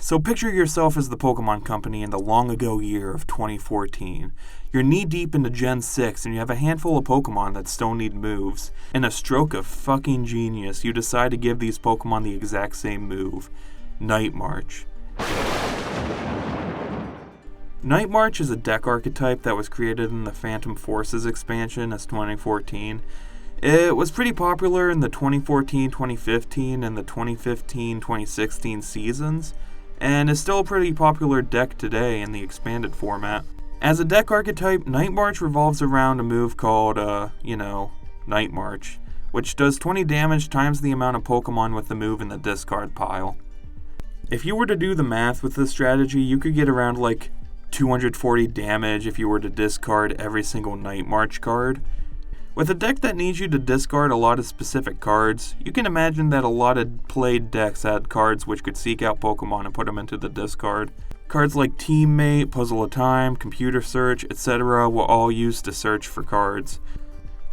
So picture yourself as the Pokemon Company in the long ago year of 2014. You're knee-deep into Gen 6 and you have a handful of Pokemon that still need moves. In a stroke of fucking genius, you decide to give these Pokemon the exact same move. Night March. Night March is a deck archetype that was created in the Phantom Forces expansion as 2014. It was pretty popular in the 2014-2015 and the 2015-2016 seasons, and is still a pretty popular deck today in the expanded format. As a deck archetype, Night March revolves around a move called, Night March, which does 20 damage times the amount of Pokemon with the move in the discard pile. If you were to do the math with this strategy, you could get around 240 damage if you were to discard every single Night March card. With a deck that needs you to discard a lot of specific cards, you can imagine that a lot of played decks had cards which could seek out Pokemon and put them into the discard. Cards like Teammate, Puzzle of Time, Computer Search, etc. were all used to search for cards.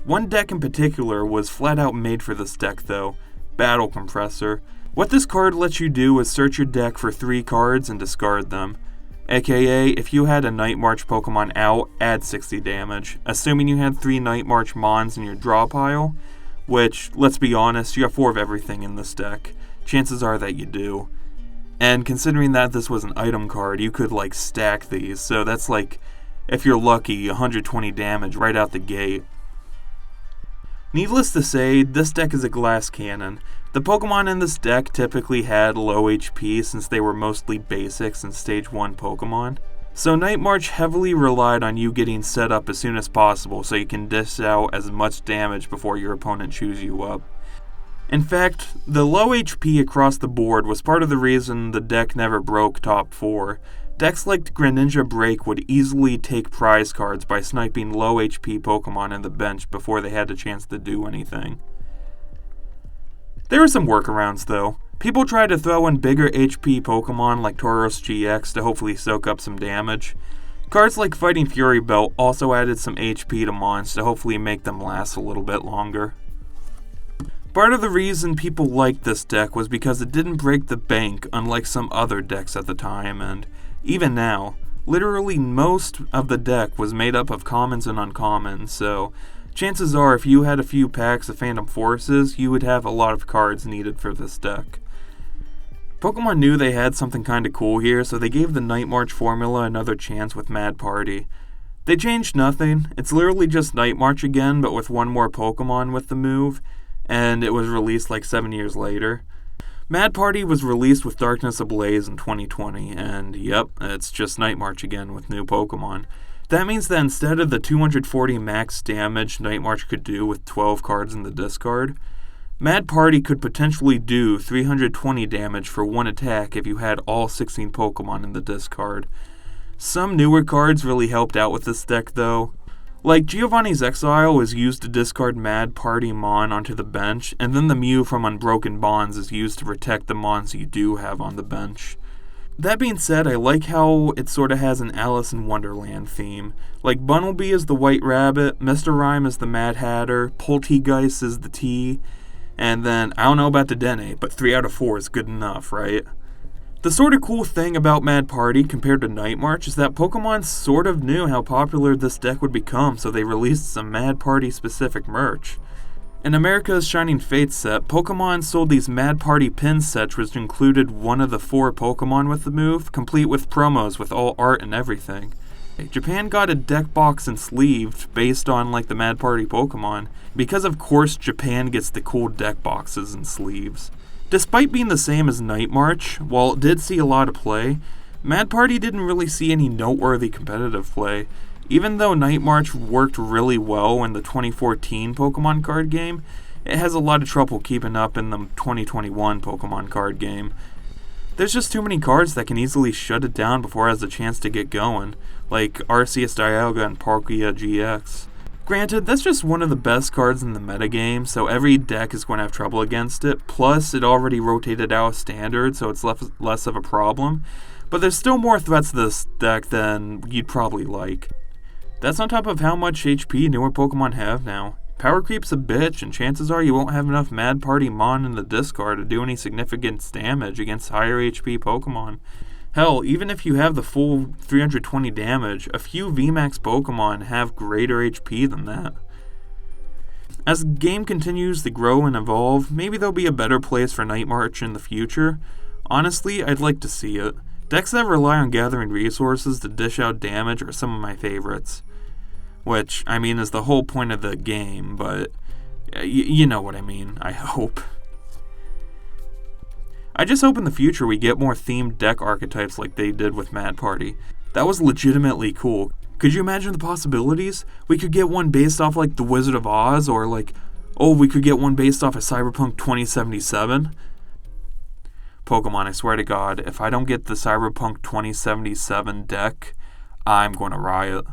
One deck in particular was flat out made for this deck though, Battle Compressor. What this card lets you do is search your deck for 3 cards and discard them. AKA, if you had a Night March Pokemon out, add 60 damage. Assuming you had 3 Night March Mons in your draw pile, which, let's be honest, you have 4 of everything in this deck. Chances are that you do. And considering that this was an item card, you could stack these, so that's if you're lucky, 120 damage right out the gate. Needless to say, this deck is a glass cannon. The Pokemon in this deck typically had low HP since they were mostly basics and Stage 1 Pokemon. So Night March heavily relied on you getting set up as soon as possible so you can dish out as much damage before your opponent chews you up. In fact, the low HP across the board was part of the reason the deck never broke top 4. Decks like Greninja Break would easily take prize cards by sniping low HP Pokemon in the bench before they had a chance to do anything. There are some workarounds though. People tried to throw in bigger HP Pokemon like Tauros GX to hopefully soak up some damage. Cards like Fighting Fury Belt also added some HP to Mons to hopefully make them last a little bit longer. Part of the reason people liked this deck was because it didn't break the bank unlike some other decks at the time, and even now, literally most of the deck was made up of commons and uncommons, so chances are if you had a few packs of Phantom Forces, you would have a lot of cards needed for this deck. Pokemon knew they had something kinda cool here, so they gave the Night March formula another chance with Mad Party. They changed nothing, it's literally just Night March again, but with one more Pokemon with the move, and it was released 7 years later. Mad Party was released with Darkness Ablaze in 2020, and yep, it's just Night March again with new Pokemon. That means that instead of the 240 max damage Night March could do with 12 cards in the discard, Mad Party could potentially do 320 damage for one attack if you had all 16 Pokemon in the discard. Some newer cards really helped out with this deck though. Giovanni's Exile is used to discard Mad Party Mon onto the bench, and then the Mew from Unbroken Bonds is used to protect the Mons you do have on the bench. That being said, I like how it sorta has an Alice in Wonderland theme. Bunnelby is the White Rabbit, Mr.Rime is the Mad Hatter, Poltegeist is the T, and then, I don't know about the Dene, but 3 out of 4 is good enough, right? The sort of cool thing about Mad Party compared to Night March is that Pokemon sort of knew how popular this deck would become, so they released some Mad Party specific merch. In America's Shining Fates set, Pokemon sold these Mad Party pin sets which included one of the 4 Pokemon with the move, complete with promos with all art and everything. Japan got a deck box and sleeved based on the Mad Party Pokemon, because of course Japan gets the cool deck boxes and sleeves. Despite being the same as Night March, while it did see a lot of play, Mad Party didn't really see any noteworthy competitive play. Even though Night March worked really well in the 2014 Pokemon card game, it has a lot of trouble keeping up in the 2021 Pokemon card game. There's just too many cards that can easily shut it down before it has a chance to get going, like Arceus Dialga and Palkia GX. Granted, that's just one of the best cards in the metagame, so every deck is going to have trouble against it, plus it already rotated out of Standard, so it's less of a problem, but there's still more threats to this deck than you'd probably like. That's on top of how much HP newer Pokemon have now. Power creep's a bitch, and chances are you won't have enough Mad Party Mon in the discard to do any significant damage against higher HP Pokemon. Hell, even if you have the full 320 damage, a few VMAX Pokemon have greater HP than that. As the game continues to grow and evolve, maybe there'll be a better place for Night March in the future. Honestly, I'd like to see it. Decks that rely on gathering resources to dish out damage are some of my favorites. Which, I mean, is the whole point of the game, but you know what I mean, I hope. I just hope in the future we get more themed deck archetypes like they did with Mad Party. That was legitimately cool. Could you imagine the possibilities? We could get one based off like The Wizard of Oz, or like, oh, we could get one based off of Cyberpunk 2077. Pokemon, I swear to God, if I don't get the Cyberpunk 2077 deck, I'm going to riot.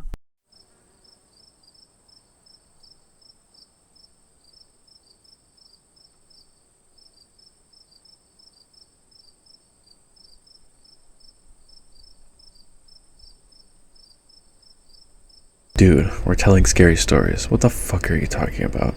Dude, we're telling scary stories. What the fuck are you talking about?